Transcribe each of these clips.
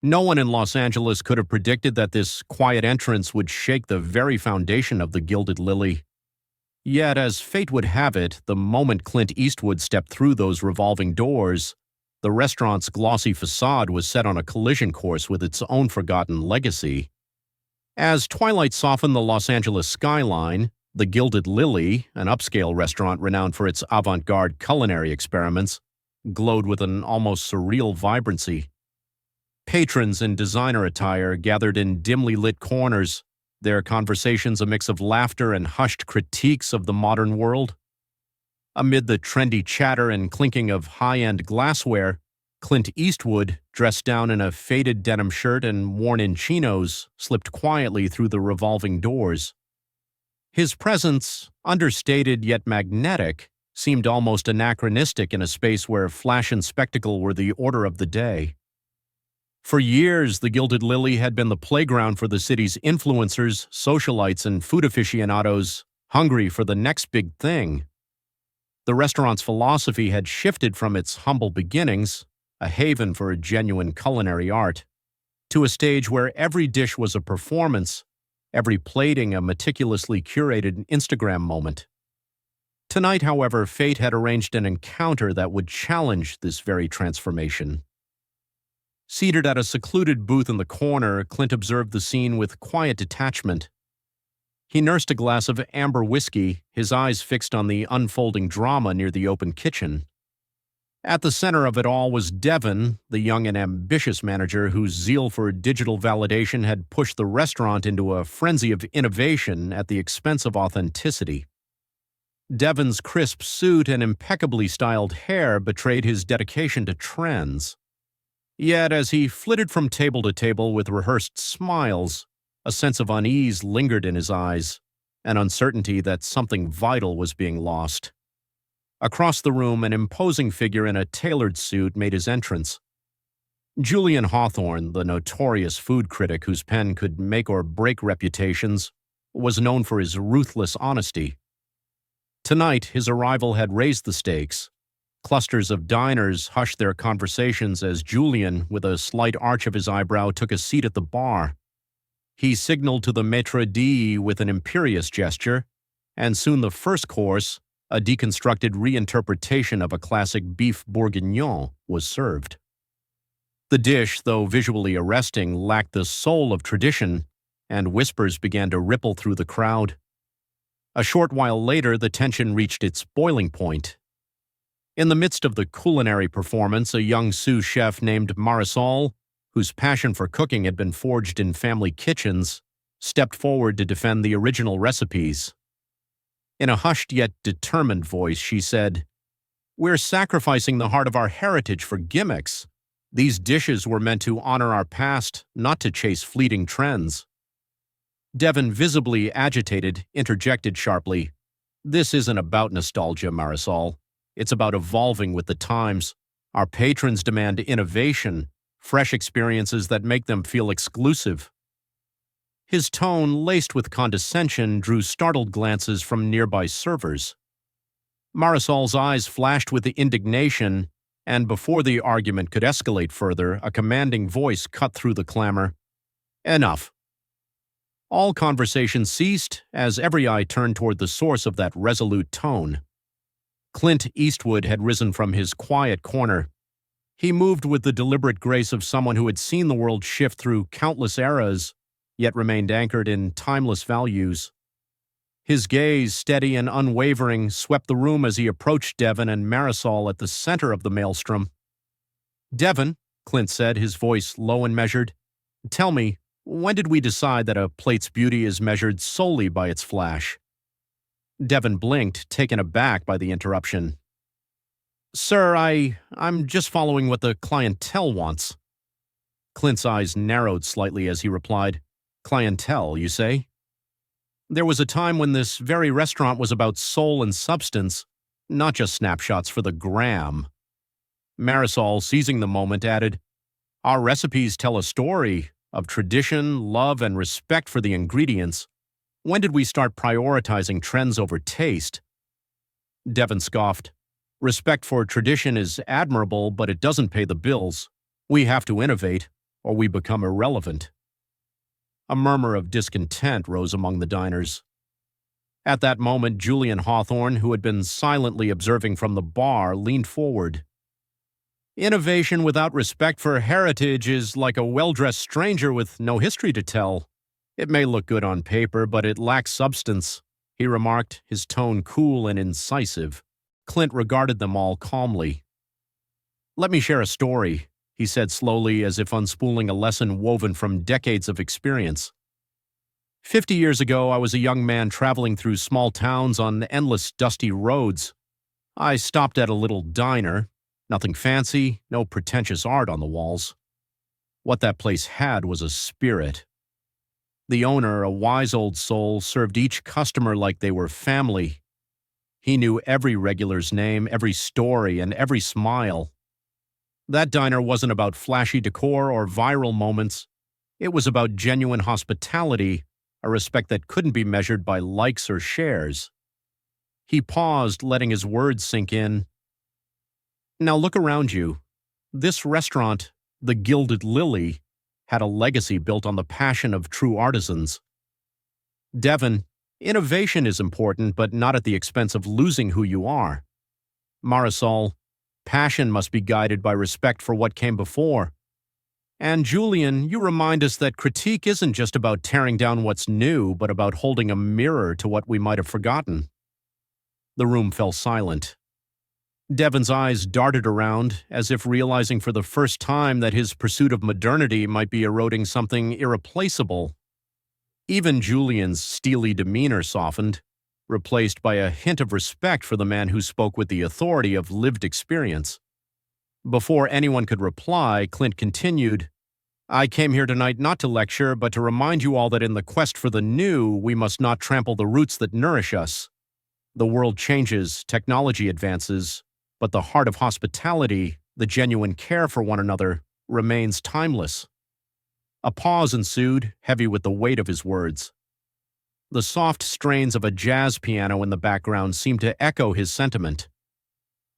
No one in Los Angeles could have predicted that this quiet entrance would shake the very foundation of the Gilded Lily. Yet, as fate would have it, the moment Clint Eastwood stepped through those revolving doors, the restaurant's glossy facade was set on a collision course with its own forgotten legacy. As twilight softened the Los Angeles skyline, the Gilded Lily, an upscale restaurant renowned for its avant-garde culinary experiments, glowed with an almost surreal vibrancy. Patrons in designer attire gathered in dimly lit corners, their conversations a mix of laughter and hushed critiques of the modern world. Amid the trendy chatter and clinking of high-end glassware, Clint Eastwood, dressed down in a faded denim shirt and worn-in chinos, slipped quietly through the revolving doors. His presence, understated yet magnetic, seemed almost anachronistic in a space where flash and spectacle were the order of the day. For years, the Gilded Lily had been the playground for the city's influencers, socialites, and food aficionados, hungry for the next big thing. The restaurant's philosophy had shifted from its humble beginnings, a haven for a genuine culinary art, to a stage where every dish was a performance, every plating a meticulously curated Instagram moment. Tonight, however, fate had arranged an encounter that would challenge this very transformation. Seated at a secluded booth in the corner, Clint observed the scene with quiet detachment. He nursed a glass of amber whiskey, his eyes fixed on the unfolding drama near the open kitchen. At the center of it all was Devin, the young and ambitious manager whose zeal for digital validation had pushed the restaurant into a frenzy of innovation at the expense of authenticity. Devin's crisp suit and impeccably styled hair betrayed his dedication to trends. Yet, as he flitted from table to table with rehearsed smiles, a sense of unease lingered in his eyes, an uncertainty that something vital was being lost. Across the room, an imposing figure in a tailored suit made his entrance. Julian Hawthorne, the notorious food critic whose pen could make or break reputations, was known for his ruthless honesty. Tonight, his arrival had raised the stakes. Clusters of diners hushed their conversations as Julian, with a slight arch of his eyebrow, took a seat at the bar. He signaled to the maître d' with an imperious gesture, and soon the first course, a deconstructed reinterpretation of a classic beef bourguignon, was served. The dish, though visually arresting, lacked the soul of tradition, and whispers began to ripple through the crowd. A short while later, the tension reached its boiling point. In the midst of the culinary performance, a young sous chef named Marisol, whose passion for cooking had been forged in family kitchens, stepped forward to defend the original recipes. In a hushed yet determined voice, she said, "We're sacrificing the heart of our heritage for gimmicks. These dishes were meant to honor our past, not to chase fleeting trends." Devin, visibly agitated, interjected sharply, "This isn't about nostalgia, Marisol. It's about evolving with the times. Our patrons demand innovation, fresh experiences that make them feel exclusive." His tone, laced with condescension, drew startled glances from nearby servers. Marisol's eyes flashed with indignation, and before the argument could escalate further, a commanding voice cut through the clamor. "Enough." All conversation ceased as every eye turned toward the source of that resolute tone. Clint Eastwood had risen from his quiet corner. He moved with the deliberate grace of someone who had seen the world shift through countless eras, yet remained anchored in timeless values. His gaze, steady and unwavering, swept the room as he approached Devin and Marisol at the center of the maelstrom. "Devin," Clint said, his voice low and measured, "tell me, when did we decide that a plate's beauty is measured solely by its flash?" Devin blinked, taken aback by the interruption. "Sir, I'm just following what the clientele wants." Clint's eyes narrowed slightly as he replied, "Clientele, you say?" "There was a time when this very restaurant was about soul and substance, not just snapshots for the gram." Marisol, seizing the moment, added, "Our recipes tell a story of tradition, love, and respect for the ingredients. When did we start prioritizing trends over taste?" Devin scoffed. "Respect for tradition is admirable, but it doesn't pay the bills. We have to innovate. or we become irrelevant. A murmur of discontent rose among the diners. At that moment, Julian Hawthorne, who had been silently observing from the bar, leaned forward. Innovation without respect for heritage is like a well-dressed stranger with no history to tell. It may look good on paper, but it lacks substance, he remarked, his tone cool and incisive. Clint regarded them all calmly. Let me share a story, he said slowly, as if unspooling a lesson woven from decades of experience. 50 years ago, I was a young man traveling through small towns on endless dusty roads. I stopped at a little diner. Nothing fancy, no pretentious art on the walls. What that place had was a spirit. The owner, a wise old soul, served each customer like they were family. He knew every regular's name, every story, and every smile. That diner wasn't about flashy decor or viral moments. It was about genuine hospitality, a respect that couldn't be measured by likes or shares. He paused, letting his words sink in. Now look around you. This restaurant, the Gilded Lily, had a legacy built on the passion of true artisans. Devon, innovation is important, but not at the expense of losing who you are. Marisol, passion must be guided by respect for what came before. And Julian, you remind us that critique isn't just about tearing down what's new, but about holding a mirror to what we might have forgotten. The room fell silent. Devon's eyes darted around, as if realizing for the first time that his pursuit of modernity might be eroding something irreplaceable. Even Julian's steely demeanor softened, replaced by a hint of respect for the man who spoke with the authority of lived experience. Before anyone could reply, Clint continued, I came here tonight not to lecture, but to remind you all that in the quest for the new, we must not trample the roots that nourish us. The world changes, technology advances, but the heart of hospitality, the genuine care for one another, remains timeless. A pause ensued, heavy with the weight of his words. The soft strains of a jazz piano in the background seemed to echo his sentiment.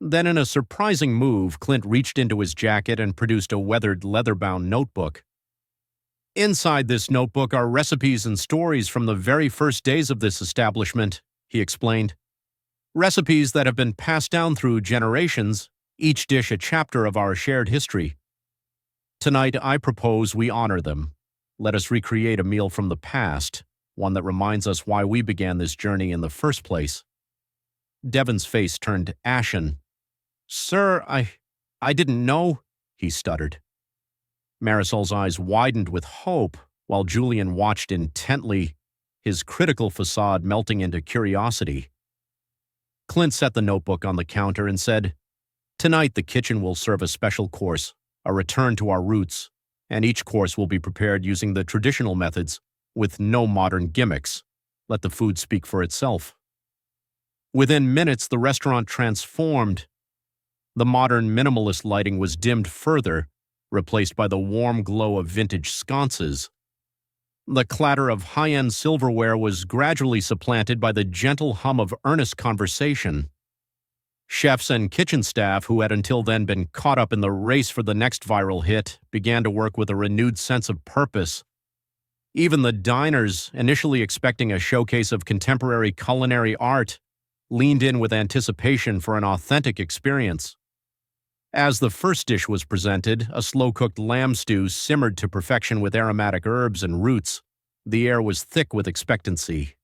Then, in a surprising move, Clint reached into his jacket and produced a weathered leather-bound notebook. Inside this notebook are recipes and stories from the very first days of this establishment, he explained. Recipes that have been passed down through generations, each dish a chapter of our shared history. Tonight, I propose we honor them. Let us recreate a meal from the past, one that reminds us why we began this journey in the first place. Devon's face turned ashen. Sir, I didn't know, he stuttered. Marisol's eyes widened with hope, while Julian watched intently, his critical facade melting into curiosity. Clint set the notebook on the counter and said, Tonight the kitchen will serve a special course, a return to our roots, and each course will be prepared using the traditional methods, with no modern gimmicks. Let the food speak for itself. Within minutes, the restaurant transformed. The modern minimalist lighting was dimmed further, replaced by the warm glow of vintage sconces. The clatter of high-end silverware was gradually supplanted by the gentle hum of earnest conversation. Chefs and kitchen staff, who had until then been caught up in the race for the next viral hit, began to work with a renewed sense of purpose. Even the diners, initially expecting a showcase of contemporary culinary art, leaned in with anticipation for an authentic experience. As the first dish was presented, a slow-cooked lamb stew simmered to perfection with aromatic herbs and roots. The air was thick with expectancy.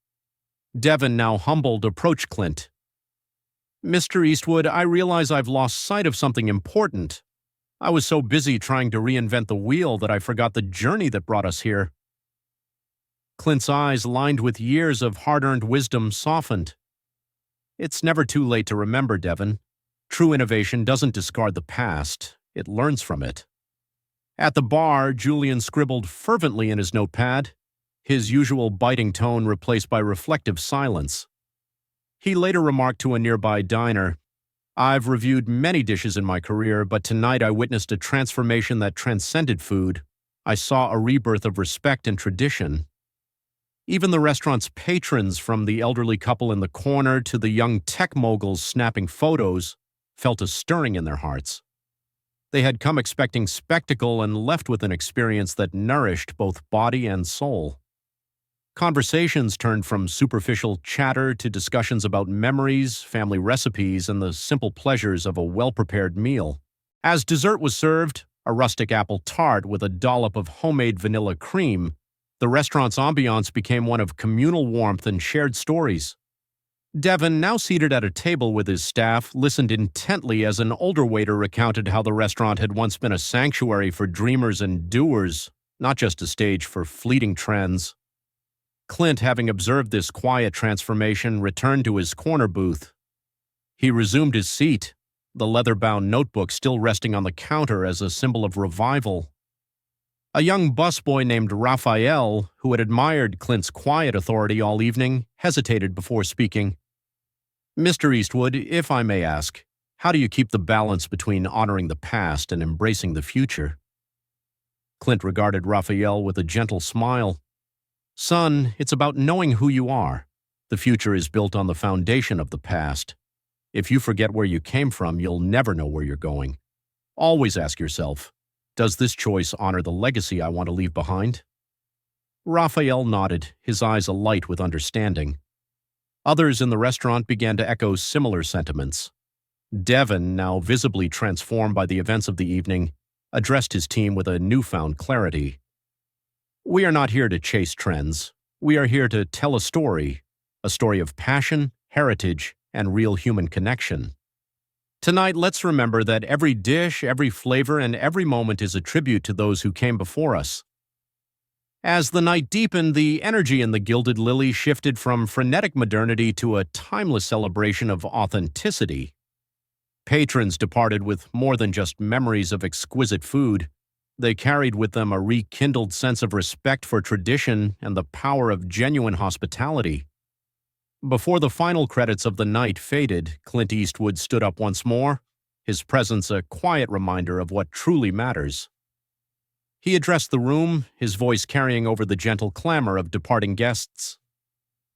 Devon, now humbled, approached Clint. Mr. Eastwood, I realize I've lost sight of something important. I was so busy trying to reinvent the wheel that I forgot the journey that brought us here. Clint's eyes, lined with years of hard-earned wisdom, softened. It's never too late to remember, Devon. True innovation doesn't discard the past, it learns from it. At the bar, Julian scribbled fervently in his notepad, his usual biting tone replaced by reflective silence. He later remarked to a nearby diner, I've reviewed many dishes in my career, but tonight I witnessed a transformation that transcended food. I saw a rebirth of respect and tradition. Even the restaurant's patrons, from the elderly couple in the corner to the young tech moguls snapping photos, felt a stirring in their hearts. They had come expecting spectacle and left with an experience that nourished both body and soul. Conversations turned from superficial chatter to discussions about memories, family recipes, and the simple pleasures of a well-prepared meal. As dessert was served, a rustic apple tart with a dollop of homemade vanilla cream, the restaurant's ambiance became one of communal warmth and shared stories. Devon, now seated at a table with his staff, listened intently as an older waiter recounted how the restaurant had once been a sanctuary for dreamers and doers, not just a stage for fleeting trends. Clint, having observed this quiet transformation, returned to his corner booth. He resumed his seat, the leather-bound notebook still resting on the counter as a symbol of revival. A young busboy named Raphael, who had admired Clint's quiet authority all evening, hesitated before speaking. "Mr. Eastwood, if I may ask, how do you keep the balance between honoring the past and embracing the future?" Clint regarded Raphael with a gentle smile. "Son, it's about knowing who you are. The future is built on the foundation of the past. If you forget where you came from, you'll never know where you're going. Always ask yourself, does this choice honor the legacy I want to leave behind?" Raphael nodded, his eyes alight with understanding. Others in the restaurant began to echo similar sentiments. Devon, now visibly transformed by the events of the evening, addressed his team with a newfound clarity. "We are not here to chase trends. We are here to tell a story of passion, heritage, and real human connection. Tonight, let's remember that every dish, every flavor, and every moment is a tribute to those who came before us." As the night deepened, the energy in the Gilded Lily shifted from frenetic modernity to a timeless celebration of authenticity. Patrons departed with more than just memories of exquisite food. They carried with them a rekindled sense of respect for tradition and the power of genuine hospitality. Before the final credits of the night faded, Clint Eastwood stood up once more, his presence a quiet reminder of what truly matters. He addressed the room, his voice carrying over the gentle clamor of departing guests.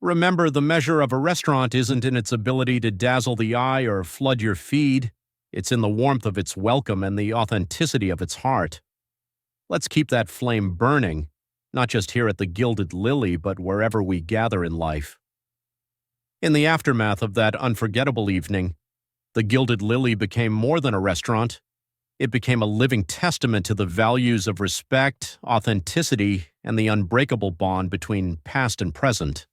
"Remember, the measure of a restaurant isn't in its ability to dazzle the eye or flood your feed. It's in the warmth of its welcome and the authenticity of its heart. Let's keep that flame burning, not just here at the Gilded Lily, but wherever we gather in life." In the aftermath of that unforgettable evening, the Gilded Lily became more than a restaurant. It became a living testament to the values of respect, authenticity, and the unbreakable bond between past and present.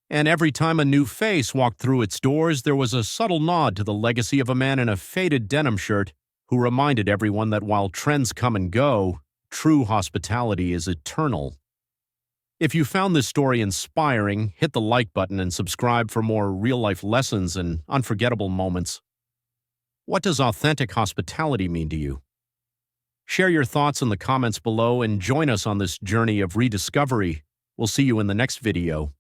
And every time a new face walked through its doors, there was a subtle nod to the legacy of a man in a faded denim shirt who reminded everyone that while trends come and go, true hospitality is eternal. If you found this story inspiring, hit the like button and subscribe for more real-life lessons and unforgettable moments. What does authentic hospitality mean to you? Share your thoughts in the comments below and join us on this journey of rediscovery. We'll see you in the next video.